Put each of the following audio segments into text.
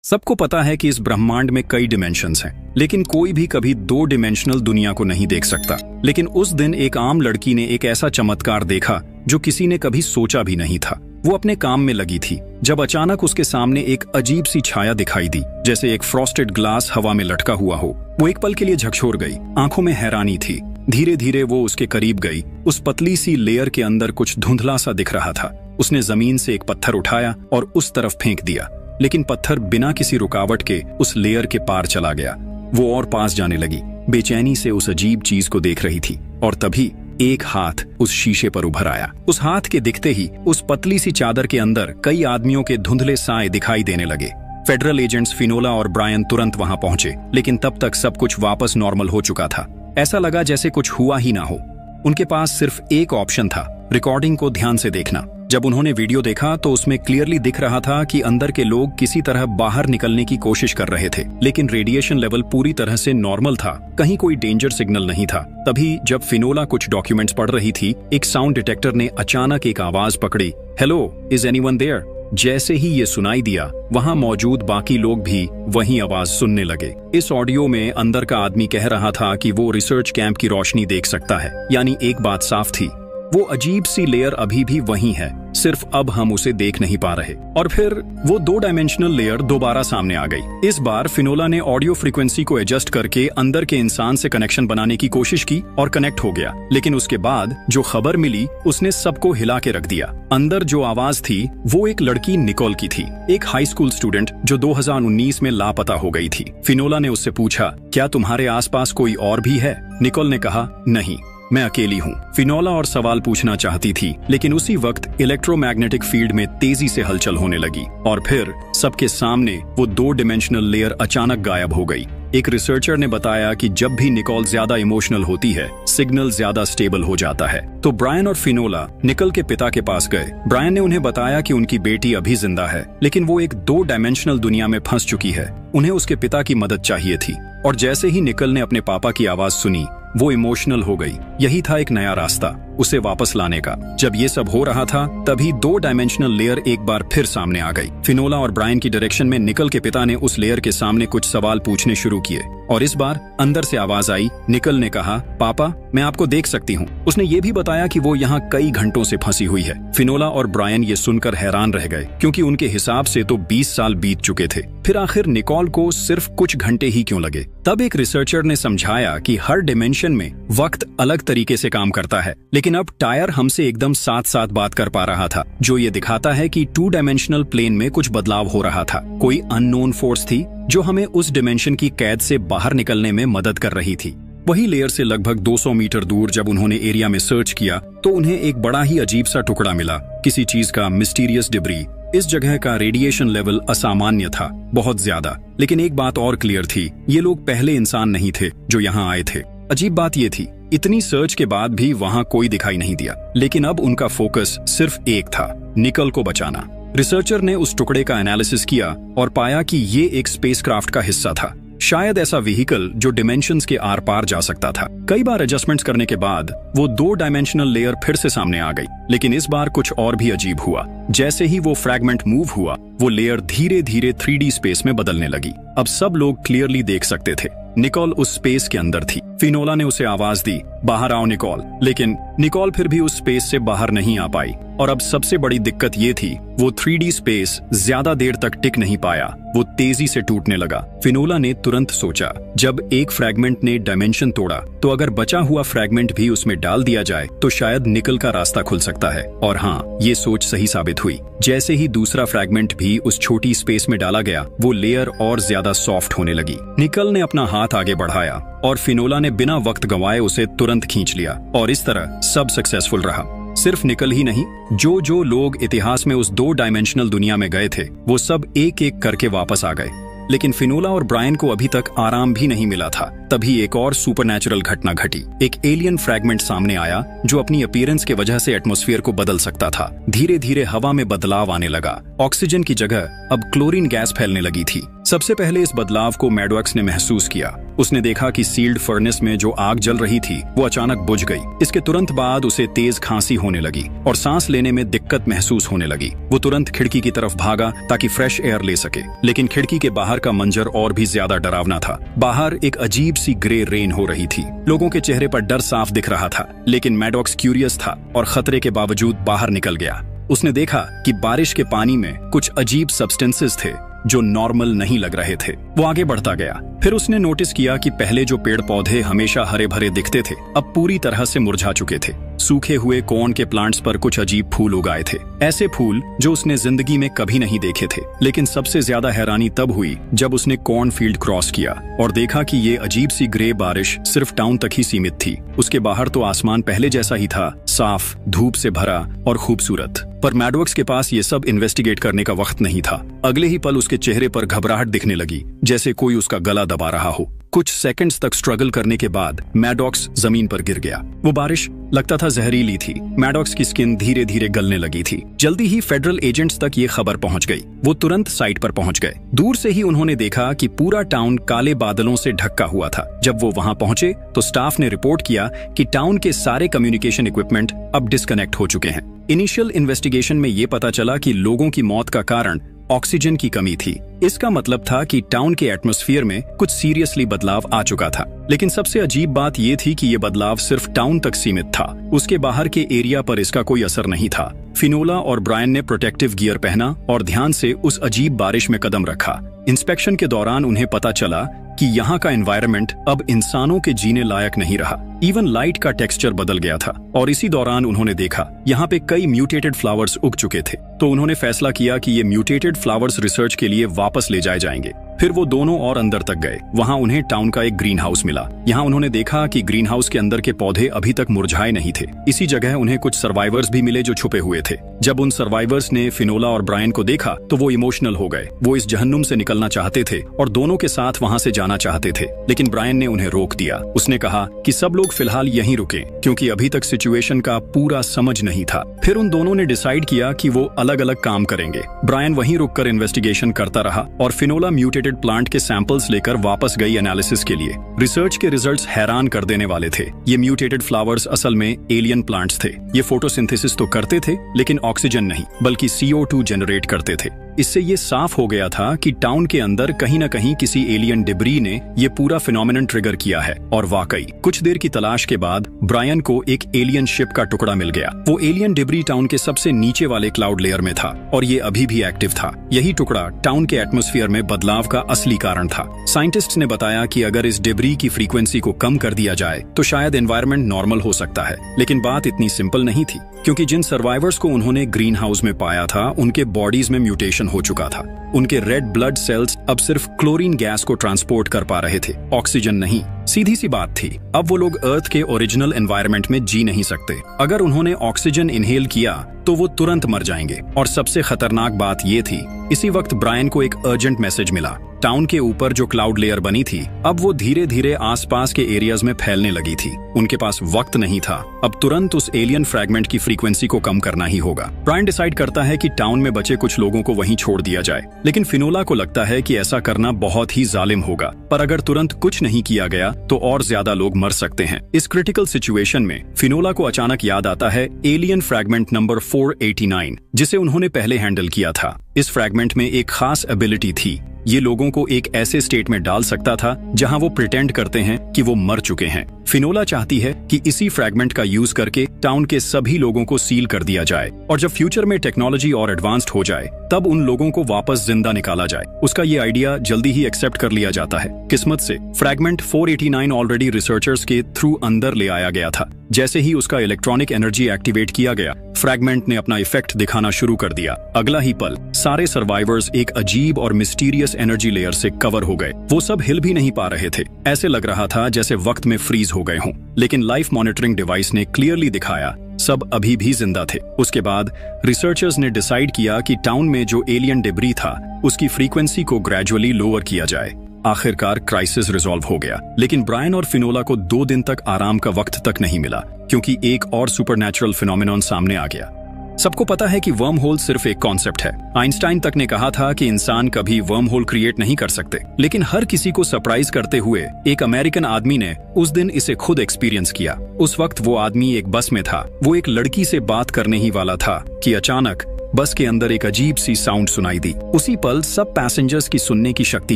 सबको पता है कि इस ब्रह्मांड में कई डिमेंशंस हैं, लेकिन कोई भी कभी दो डिमेंशनल दुनिया को नहीं देख सकता। लेकिन उस दिन एक आम लड़की ने एक ऐसा चमत्कार देखा जो किसी ने कभी सोचा भी नहीं था। वो अपने काम में लगी थी जब अचानक उसके सामने एक अजीब सी छाया दिखाई दी, जैसे एक फ्रॉस्टेड ग्लास हवा में लटका हुआ हो। वो एक पल के लिए झकझोर गई, आंखों में हैरानी थी। धीरे धीरे वो उसके करीब गई। उस पतली सी लेयर के अंदर कुछ धुंधला सा दिख रहा था। उसने जमीन से एक पत्थर उठाया और उस तरफ फेंक दिया, लेकिन पत्थर बिना किसी रुकावट के उस लेयर के पार चला गया। वो और पास जाने लगी, बेचैनी से उस अजीब चीज को देख रही थी। और तभी एक हाथ उस शीशे पर उभर आया। उस हाथ के दिखते ही उस पतली सी चादर के अंदर कई आदमियों के धुंधले साए दिखाई देने लगे। फेडरल एजेंट्स फिनोला और ब्रायन तुरंत वहां पहुंचे, लेकिन तब तक सब कुछ वापस नॉर्मल हो चुका था। ऐसा लगा जैसे कुछ हुआ ही ना हो। उनके पास सिर्फ एक ऑप्शन था, रिकॉर्डिंग को ध्यान से देखना। जब उन्होंने वीडियो देखा तो उसमें क्लियरली दिख रहा था कि अंदर के लोग किसी तरह बाहर निकलने की कोशिश कर रहे थे, लेकिन रेडिएशन लेवल पूरी तरह से नॉर्मल था। कहीं कोई डेंजर सिग्नल नहीं था। तभी जब फिनोला कुछ डॉक्यूमेंट्स पढ़ रही थी, एक साउंड डिटेक्टर ने अचानक एक आवाज पकड़ी, हेलो, इज एनीवन देयर? जैसे ही ये सुनाई दिया, वहां मौजूद बाकी लोग भी वही आवाज सुनने लगे। इस ऑडियो में अंदर का आदमी कह रहा था कि वो रिसर्च कैंप की रोशनी देख सकता है। यानी एक बात साफ थी, वो अजीब सी लेयर अभी भी वही है, सिर्फ अब हम उसे देख नहीं पा रहे। और फिर वो दो डायमेंशनल लेयर दोबारा सामने आ गई। इस बार फिनोला ने ऑडियो फ्रीक्वेंसी को एडजस्ट करके अंदर के इंसान से कनेक्शन बनाने की कोशिश की और कनेक्ट हो गया। लेकिन उसके बाद जो खबर मिली उसने सबको हिला के रख दिया। अंदर जो आवाज थी वो एक लड़की निकोल की थी, एक हाई स्कूल स्टूडेंट जो 2019 में लापता हो गई थी। फिनोला ने उससे पूछा, क्या तुम्हारे आसपास कोई और भी है? निकोल ने कहा, नहीं, मैं अकेली हूँ। फिनोला और सवाल पूछना चाहती थी, लेकिन उसी वक्त इलेक्ट्रोमैग्नेटिक फील्ड में तेजी से हलचल होने लगी और फिर सबके सामने वो दो डिमेंशनल लेयर अचानक गायब हो गई। एक रिसर्चर ने बताया कि जब भी निकोल ज्यादा इमोशनल होती है, सिग्नल ज्यादा स्टेबल हो जाता है। तो ब्रायन और फिनोला निकोल के पिता के पास गए। ब्रायन ने उन्हें बताया कि उनकी बेटी अभी जिंदा है, लेकिन वो एक दो डायमेंशनल दुनिया में फंस चुकी है। उन्हें उसके पिता की मदद चाहिए थी। और जैसे ही निकोल ने अपने पापा की आवाज सुनी, वो इमोशनल हो गई। यही था एक नया रास्ता उसे वापस लाने का। जब ये सब हो रहा था, तभी दो डायमेंशनल लेयर एक बार फिर सामने आ गई। फिनोला और ब्रायन की डायरेक्शन में निकोल के पिता ने उस लेयर के सामने कुछ सवाल पूछने शुरू किए और इस बार अंदर से आवाज आई। निकोल ने कहा, पापा, मैं आपको देख सकती हूँ। उसने ये भी बताया कि वो यहाँ कई घंटों से फंसी हुई है। फिनोला और ब्रायन ये सुनकर हैरान रह गए, क्योंकि उनके हिसाब से तो 20 साल बीत चुके थे। फिर आखिर निकोल को सिर्फ कुछ घंटे ही क्यों लगे? तब एक रिसर्चर ने समझाया कि हर डिमेंशन में वक्त अलग तरीके से काम करता है, लेकिन अब टायर हमसे एकदम साथ साथ बात कर पा रहा था, जो ये दिखाता है कि टू डायमेंशनल प्लेन में कुछ बदलाव हो रहा था। कोई अननोन फोर्स थी जो हमें उस डिमेंशन की कैद से बाहर निकलने में मदद कर रही थी। वही लेयर से लगभग 200 मीटर दूर जब उन्होंने एरिया में सर्च किया तो उन्हें एक बड़ा ही अजीब सा टुकड़ा मिला, किसी चीज का मिस्टीरियस डिब्री। इस जगह का रेडिएशन लेवल असामान्य था, बहुत ज्यादा। लेकिन एक बात और क्लियर थी, ये लोग पहले इंसान नहीं थे जो यहाँ आए थे। अजीब बात ये थी, इतनी सर्च के बाद भी वहाँ कोई दिखाई नहीं दिया। लेकिन अब उनका फोकस सिर्फ एक था, निकोल को बचाना। रिसर्चर ने उस टुकड़े का एनालिसिस किया और पाया कि ये एक स्पेसक्राफ्ट का हिस्सा था, शायद ऐसा व्हीकल जो डिमेंशंस के आर पार जा सकता था। कई बार एडजस्टमेंट्स करने के बाद वो दो डायमेंशनल लेयर फिर से सामने आ गई, लेकिन इस बार कुछ और भी अजीब हुआ। जैसे ही वो फ्रैगमेंट मूव हुआ, वो लेयर धीरे धीरे 3D स्पेस में बदलने लगी। अब सब लोग क्लियरली देख सकते थे, निकोल उस स्पेस के अंदर थी। फिनोला ने उसे आवाज दी, बाहर आओ निकोल। लेकिन निकोल फिर भी उस स्पेस से बाहर नहीं आ पाई। और अब सबसे बड़ी दिक्कत ये थी, वो 3D स्पेस ज्यादा देर तक टिक नहीं पाया, वो तेजी से टूटने लगा। फिनोला ने तुरंत सोचा, जब एक फ्रैगमेंट ने डायमेंशन तोड़ा, तो अगर बचा हुआ फ्रैगमेंट भी उसमें डाल दिया जाए तो शायद निकोल का रास्ता खुल सकता है। और हाँ, ये सोच सही साबित हुई। जैसे ही दूसरा फ्रैगमेंट भी उस छोटी स्पेस में डाला गया, वो लेयर और ज्यादा सॉफ्ट होने लगी। निकोल ने अपना हाथ आगे बढ़ाया और फिनोला ने बिना वक्त गंवाए उसे तुरंत खींच लिया और इस तरह सब सक्सेसफुल रहा। सिर्फ निकोल ही नहीं, जो लोग इतिहास में उस दो डायमेंशनल दुनिया में गए थे, वो सब एक एक करके वापस आ गए। लेकिन फिनोला और ब्रायन को अभी तक आराम भी नहीं मिला था। तभी एक और सुपरनैचुरल घटना घटी। एक एलियन फ्रैगमेंट सामने आया जो अपनी अपीयरेंस के वजह से एटमॉस्फेयर को बदल सकता था। धीरे धीरे हवा में बदलाव आने लगा। ऑक्सीजन की जगह अब क्लोरीन गैस फैलने लगी थी। सबसे पहले इस बदलाव को मैडॉक्स ने महसूस किया। उसने देखा कि सील्ड फर्नेस में जो आग जल रही थी वो अचानक बुझ गई। इसके तुरंत बाद उसे तेज खांसी होने लगी और सांस लेने में दिक्कत महसूस होने लगी। वो तुरंत खिड़की की तरफ भागा ताकि फ्रेश एयर ले सके, लेकिन खिड़की के बाहर का मंजर और भी ज्यादा डरावना था। बाहर एक अजीब सी ग्रे रेन हो रही थी। लोगों के चेहरे पर डर साफ दिख रहा था, लेकिन मैडॉक्स क्यूरियस था और खतरे के बावजूद बाहर निकल गया। उसने देखा कि बारिश के पानी में कुछ अजीब सब्सटेंसेस थे जो नॉर्मल नहीं लग रहे थे। वो आगे बढ़ता गया। फिर उसने नोटिस किया कि पहले जो पेड़ पौधे हमेशा हरे भरे दिखते थे अब पूरी तरह से मुरझा चुके थे। सूखे हुए कॉर्न के प्लांट्स पर कुछ अजीब फूल उगाए थे, ऐसे फूल जो उसने जिंदगी में कभी नहीं देखे थे। लेकिन सबसे ज्यादा हैरानी तब हुई जब उसने कॉर्न फील्ड क्रॉस किया और देखा कि ये अजीब सी ग्रे बारिश सिर्फ टाउन तक ही सीमित थी। उसके बाहर तो आसमान पहले जैसा ही था, साफ, धूप से भरा और खूबसूरत। पर मैडॉक्स के पास ये सब इन्वेस्टिगेट करने का वक्त नहीं था। अगले ही पल उसके चेहरे पर घबराहट दिखने लगी, जैसे कोई उसका गला दबा रहा हो। कुछ सेकंड्स तक स्ट्रगल करने के बाद मैडॉक्स जमीन पर गिर गया। वो बारिश लगता था जहरीली थी। मैडॉक्स की स्किन धीरे धीरे गलने लगी थी। जल्दी ही फेडरल एजेंट्स तक ये खबर पहुंच गई। वो तुरंत साइट पर पहुंच गए। दूर से ही उन्होंने देखा कि पूरा टाउन काले बादलों से ढका हुआ था। जब वो वहां पहुंचे तो स्टाफ ने रिपोर्ट किया कि टाउन के सारे कम्युनिकेशन इक्विपमेंट अब डिस्कनेक्ट हो चुके हैं। इनिशियल इन्वेस्टिगेशन में ये पता चला कि लोगों की मौत का कारण ऑक्सीजन की कमी थी। इसका मतलब था कि टाउन के एटमॉस्फेयर में कुछ सीरियसली बदलाव आ चुका था। लेकिन सबसे अजीब बात यह थी कि ये बदलाव सिर्फ टाउन तक सीमित था। उसके बाहर के एरिया पर इसका कोई असर नहीं था। फिनोला और ब्रायन ने प्रोटेक्टिव गियर पहना और ध्यान से उस अजीब बारिश में कदम रखा। इंस्पेक्शन के दौरान उन्हें पता चला कि यहाँ का एनवायरनमेंट अब इंसानों के जीने लायक नहीं रहा। इवन लाइट का टेक्सचर बदल गया था। और इसी दौरान उन्होंने देखा यहाँ पे कई म्यूटेटेड फ्लावर्स उग चुके थे। तो उन्होंने फैसला किया कि ये म्यूटेटेड फ्लावर्स रिसर्च के लिए वापस ले जाए जाएंगे। फिर वो दोनों और अंदर तक गए। वहाँ उन्हें टाउन का एक ग्रीन हाउस मिला। यहाँ उन्होंने देखा कि ग्रीन हाउस के अंदर के पौधे अभी तक मुरझाए नहीं थे। इसी जगह उन्हें कुछ सर्वाइवर्स भी मिले जो छुपे हुए थे। जब उन सर्वाइवर्स ने फिनोला और ब्रायन को देखा तो वो इमोशनल हो गए। वो इस जहन्नुम से निकलना चाहते थे और दोनों के साथ वहाँ से जाना चाहते थे, लेकिन ब्रायन ने उन्हें रोक दिया। उसने कहा कि सब लोग फिलहाल यहीं रुकें, क्योंकि अभी तक सिचुएशन का पूरा समझ नहीं था। फिर उन दोनों ने डिसाइड किया कि वो अलग अलग काम करेंगे। ब्रायन वहीं रुककर इन्वेस्टिगेशन करता रहा और फिनोला म्यूटेटेड प्लांट के सैंपल्स लेकर वापस गई एनालिसिस के लिए। रिसर्च के रिजल्ट्स हैरान कर देने वाले थे। ये म्यूटेटेड फ्लावर्स असल में एलियन प्लांट्स थे। ये फोटोसिंथेसिस तो करते थे, लेकिन ऑक्सीजन नहीं बल्कि CO2 जनरेट करते थे। इससे ये साफ हो गया था कि टाउन के अंदर कहीं न कहीं किसी एलियन डिब्री ने ये पूरा फिनोमेनन ट्रिगर किया है। और वाकई कुछ देर की तलाश के बाद ब्रायन को एक एलियन शिप का टुकड़ा मिल गया। वो एलियन डिब्री टाउन के सबसे नीचे वाले क्लाउड लेयर में था और ये अभी भी एक्टिव था। यही टुकड़ा टाउन के एटमॉस्फेयर में बदलाव का असली कारण था। साइंटिस्ट ने बताया कि अगर इस डिब्री की फ्रीक्वेंसी को कम कर दिया जाए तो शायद एनवायरनमेंट नॉर्मल हो सकता है। लेकिन बात इतनी सिंपल नहीं थी, क्योंकि जिन सर्वाइवर्स को उन्होंने ग्रीन हाउस में पाया था उनके बॉडीज में म्यूटेशन हो चुका था। उनके रेड ब्लड सेल्स अब सिर्फ क्लोरीन गैस को ट्रांसपोर्ट कर पा रहे थे, ऑक्सीजन नहीं। सीधी सी बात थी, अब वो लोग अर्थ के ओरिजिनल एनवायरनमेंट में जी नहीं सकते। अगर उन्होंने ऑक्सीजन इनहेल किया तो वो तुरंत मर जाएंगे। और सबसे खतरनाक बात ये थी, इसी वक्त ब्रायन को एक अर्जेंट मैसेज मिला। टाउन के ऊपर जो क्लाउड लेयर बनी थी अब वो धीरे धीरे आसपास के एरियाज में फैलने लगी थी। उनके पास वक्त नहीं था, अब तुरंत उस एलियन फ्रैगमेंट की फ्रीक्वेंसी को कम करना ही होगा। ब्रायन डिसाइड करता है कि टाउन में बचे कुछ लोगों को वहीं छोड़ दिया जाए, लेकिन फिनोला को लगता है कि ऐसा करना बहुत ही जालिम होगा। पर अगर तुरंत कुछ नहीं किया गया तो और ज्यादा लोग मर सकते हैं। इस क्रिटिकल सिचुएशन में फिनोला को अचानक याद आता है एलियन फ्रैगमेंट नंबर 489, जिसे उन्होंने पहले हैंडल किया था। इस फ्रैगमेंट में एक खास एबिलिटी थी। ये लोगों को एक ऐसे स्टेट में डाल सकता था जहां वो प्रिटेंड करते हैं कि वो मर चुके हैं। फिनोला चाहती है कि इसी फ्रैगमेंट का यूज करके टाउन के सभी लोगों को सील कर दिया जाए और जब फ्यूचर में टेक्नोलॉजी और एडवांस्ड हो जाए तब उन लोगों को वापस जिंदा निकाला जाए। उसका ये आइडिया जल्दी ही एक्सेप्ट कर लिया जाता है। किस्मत से फ्रैगमेंट 489 ऑलरेडी रिसर्चर्स के थ्रू अंदर ले आया गया था। जैसे ही उसका इलेक्ट्रॉनिक एनर्जी एक्टिवेट किया गया, फ्रैगमेंट ने अपना इफेक्ट दिखाना शुरू कर दिया। अगला ही पल सारे सर्वाइवर्स एक अजीब और मिस्टीरियस एनर्जी लेयर से कवर हो गए। वो सब हिल भी नहीं पा रहे थे। ऐसे लग रहा था जैसे वक्त में फ्रीज हो गए हों। लेकिन लाइफ मॉनिटरिंग डिवाइस ने क्लियरली दिखाया सब अभी भी जिंदा थे। उसके बाद रिसर्चर्स ने डिसाइड किया कि टाउन में जो एलियन डिब्री था उसकी फ्रीक्वेंसी को ग्रेजुअली लोअर किया जाए। आखिरकार क्राइसिस रिजॉल्व हो गया, लेकिन ब्रायन और फिनोला को 2 दिन तक आराम का वक्त तक नहीं मिला, क्योंकि एक और सुपरनैचुरल फिनोमेनन सामने आ गया। सबको पता है कि वर्म होल सिर्फ एक कॉन्सेप्ट है। आइंस्टाइन तक ने कहा था कि इंसान कभी वर्म होल क्रिएट नहीं कर सकते, लेकिन हर किसी को सरप्राइज करते हुए एक अमेरिकन आदमी ने उस दिन इसे खुद एक्सपीरियंस किया। उस वक्त वो आदमी एक बस में था। वो एक लड़की से बात करने ही वाला था कि अचानक बस के अंदर एक अजीब सी साउंड सुनाई दी। उसी पल सब पैसेंजर्स की सुनने की शक्ति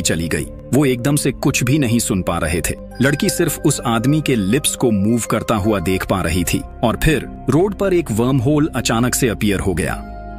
चली गई। वो एकदम से कुछ भी नहीं सुन पा रहे थे। लड़की सिर्फ उस आदमी के लिप्स को मूव करता हुआ देख पा रही थी और फिर रोड पर एक वर्म होल अचानक से अपीयर हो गया।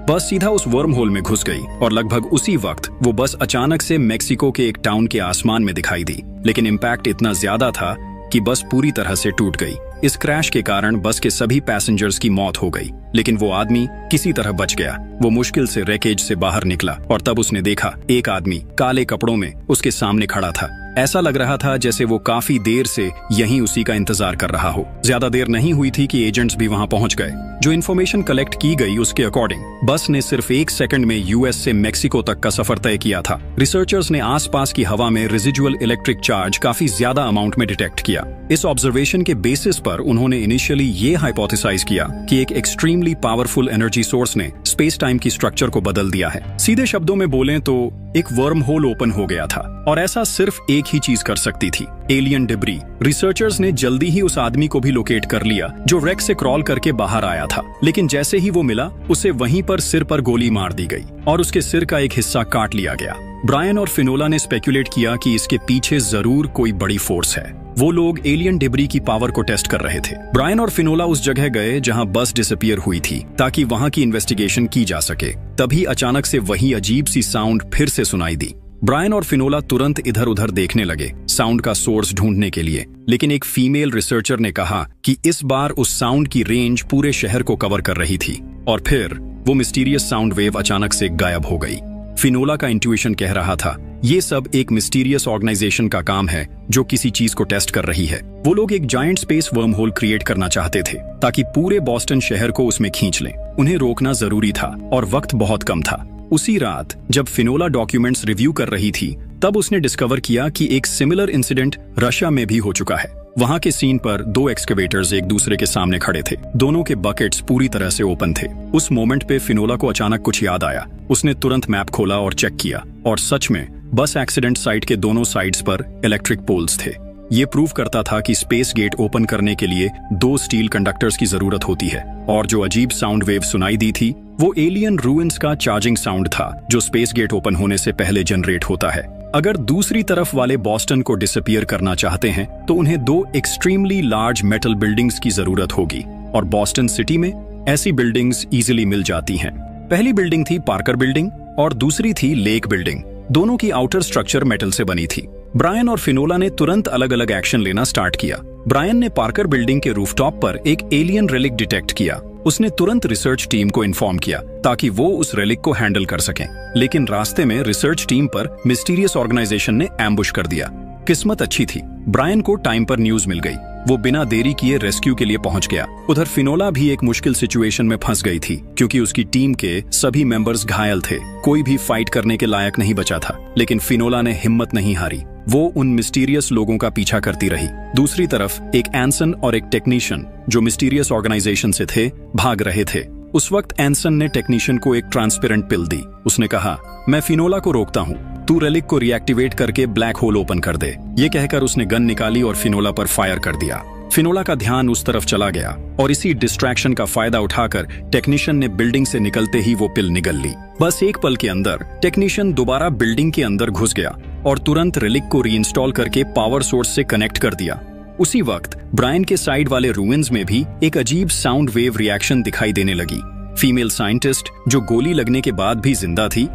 बस सीधा उस वर्म होल में घुस गई और लगभग उसी वक्त वो बस अचानक से मेक्सिको के एक टाउन के आसमान में दिखाई दी। लेकिन इम्पैक्ट इतना ज्यादा था कि बस पूरी तरह से टूट गई। इस क्रैश के कारण बस के सभी पैसेंजर्स की मौत हो गई, लेकिन वो आदमी किसी तरह बच गया। वो मुश्किल से रैकेज से बाहर निकला और तब उसने देखा एक आदमी काले कपड़ों में उसके सामने खड़ा था। ऐसा लग रहा था जैसे वो काफी देर से यहीं उसी का इंतजार कर रहा हो। ज्यादा देर नहीं हुई थी कि एजेंट्स भी वहां पहुंच गए। जो इन्फॉर्मेशन कलेक्ट की गई उसके अकॉर्डिंग बस ने सिर्फ 1 सेकंड में यूएस से मेक्सिको तक का सफर तय किया था। रिसर्चर्स ने आसपास की हवा में रेजिडुअल इलेक्ट्रिक चार्ज काफी ज्यादा अमाउंट में डिटेक्ट किया। इस ऑब्जर्वेशन के बेसिस पर उन्होंने इनिशियली ये हाइपोथेसाइज किया कि एक एक्सट्रीमली पावरफुल एनर्जी सोर्स ने स्पेस टाइम की स्ट्रक्चर को बदल दिया है। सीधे शब्दों में बोलें तो एक वर्म होल ओपन हो गया था और ऐसा सिर्फ एक ही चीज कर सकती थी, एलियन डिब्री। रिसर्चर्स ने जल्दी ही उस आदमी को भी लोकेट कर लिया जो रेक से क्रॉल करके बाहर आया था, लेकिन जैसे ही वो मिला उसे वहीं पर सिर पर गोली मार दी गई और उसके सिर का एक हिस्सा काट लिया गया। ब्रायन और फिनोला ने स्पेक्युलेट किया कि इसके पीछे जरूर कोई बड़ी फोर्स है। वो लोग एलियन डिब्री की पावर को टेस्ट कर रहे थे। ब्रायन और फिनोला उस जगह गए जहां बस डिसअपीयर हुई थी ताकि वहां की इन्वेस्टिगेशन की जा सके। तभी अचानक से वही अजीब सी साउंड फिर से सुनाई दी। ब्रायन और फिनोला तुरंत इधर उधर देखने लगे साउंड का सोर्स ढूंढने के लिए, लेकिन एक फीमेल रिसर्चर ने कहा कि इस बार उस साउंड की रेंज पूरे शहर को कवर कर रही थी और फिर वो मिस्टीरियस साउंड वेव अचानक से गायब हो गई। फिनोला का इंट्यूशन कह रहा था ये सब एक मिस्टीरियस ऑर्गेनाइजेशन का काम है जो किसी चीज को टेस्ट कर रही है। वो लोग एक giant space worm hole create करना चाहते थे ताकि पूरे बॉस्टन शहर को उसमें खींच लें। उन्हें रोकना जरूरी था और वक्त बहुत कम था। उसी रात जब फिनोला डॉक्यूमेंट्स रिव्यू कर रही थी तब उसने डिस्कवर किया कि एक सिमिलर इंसिडेंट रशिया में भी हो चुका है। वहां के सीन पर 2 एक्सकेवेटर्स एक दूसरे के सामने खड़े थे। दोनों के बकेट्स पूरी तरह से ओपन थे। उस मोमेंट पे फिनोला को अचानक कुछ याद आया। उसने तुरंत मैप खोला और चेक किया और सच में बस एक्सीडेंट साइट के दोनों साइड्स पर इलेक्ट्रिक पोल्स थे। ये प्रूव करता था कि स्पेस गेट ओपन करने के लिए 2 स्टील कंडक्टर्स की जरूरत होती है और जो अजीब साउंड वेव सुनाई दी थी वो एलियन रूइंस का चार्जिंग साउंड था जो स्पेस गेट ओपन होने से पहले जनरेट होता है। अगर दूसरी तरफ वाले बॉस्टन को डिसअपीयर करना चाहते हैं तो उन्हें 2 एक्सट्रीमली लार्ज मेटल बिल्डिंग्स की जरूरत होगी और बॉस्टन सिटी में ऐसी बिल्डिंग्स इजीली मिल जाती हैं। पहली बिल्डिंग थी पार्कर बिल्डिंग और दूसरी थी लेक बिल्डिंग। दोनों की आउटर स्ट्रक्चर मेटल से बनी थी। ब्रायन और फिनोला ने तुरंत अलग अलग एक्शन लेना स्टार्ट किया। ब्रायन ने पार्कर बिल्डिंग के रूफटॉप पर एक एलियन रेलिक डिटेक्ट किया। उसने तुरंत रिसर्च टीम को इन्फॉर्म किया ताकि वो उस रेलिक को हैंडल कर सकें, लेकिन रास्ते में रिसर्च टीम पर मिस्टीरियस ऑर्गेनाइजेशन ने एम्बुश कर दिया। किस्मत अच्छी थी, ब्रायन को टाइम पर न्यूज मिल गई। वो बिना देरी किए रेस्क्यू के लिए पहुंच गया। उधर फिनोला भी एक मुश्किल सिचुएशन में फंस गई थी क्योंकि उसकी टीम के सभी मेंबर्स घायल थे। कोई भी फाइट करने के लायक नहीं बचा था, लेकिन फिनोला ने हिम्मत नहीं हारी। वो उन मिस्टीरियस लोगों का पीछा करती रही। दूसरी तरफ एक एंसन और एक टेक्नीशियन जो मिस्टीरियस ऑर्गेनाइजेशन से थे भाग रहे थे। उस वक्त एंसन ने टेक्नीशियन को एक ट्रांसपेरेंट पिल दी। उसने कहा, मैं फिनोला को रोकता हूँ, तू रेलिक को रिएक्टिवेट करके ब्लैक होल ओपन कर दे। ये कहकर उसने गन निकाली और फिनोला पर फायर कर दिया। फिनोला का ध्यान उस तरफ चला गया और इसी डिस्ट्रैक्शन का फायदा उठाकर टेक्नीशियन ने बिल्डिंग से निकलते ही वो पिल निगल ली। बस एक पल के अंदर टेक्नीशियन दोबारा बिल्डिंग के अंदर घुस गया और तुरंत रेलिक को रीइंस्टॉल करके पावर सोर्स से कनेक्ट कर दिया। उसी वक्त ब्रायन के साइड वाले रूइंस में भी एक अजीब साउंड वेव रिएक्शन दिखाई देने लगी। फीमेल साइंटिस्ट जो गोली लगने के बाद भी जिंदा थी,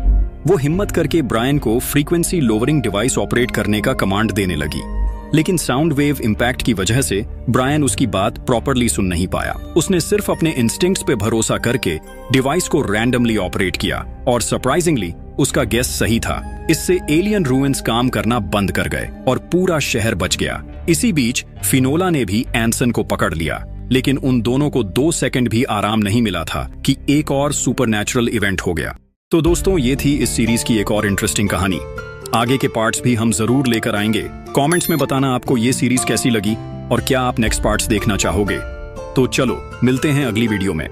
वो हिम्मत करके ब्रायन को फ्रीक्वेंसी लोअरिंग डिवाइस ऑपरेट करने का कमांड देने लगी, लेकिन साउंड वेव इंपैक्ट की वजह से ब्रायन उसकी बात प्रॉपरली सुन नहीं पाया। उसने सिर्फ अपने इंस्टिंक्ट्स पे भरोसा करके डिवाइस को रैंडमली ऑपरेट किया और सरप्राइजिंगली उसका गेस सही था। इससे एलियन रूइंस काम करना बंद कर गए और पूरा शहर बच गया। इसी बीच फिनोला ने भी एंसन को पकड़ लिया, लेकिन उन दोनों को 2 सेकंड भी आराम नहीं मिला था कि एक और सुपरनैचुरल इवेंट हो गया। तो दोस्तों, ये थी इस सीरीज की एक और इंटरेस्टिंग कहानी। आगे के पार्ट्स भी हम जरूर लेकर आएंगे। कमेंट्स में बताना आपको ये सीरीज कैसी लगी और क्या आप नेक्स्ट पार्ट्स देखना चाहोगे। तो चलो मिलते हैं अगली वीडियो में।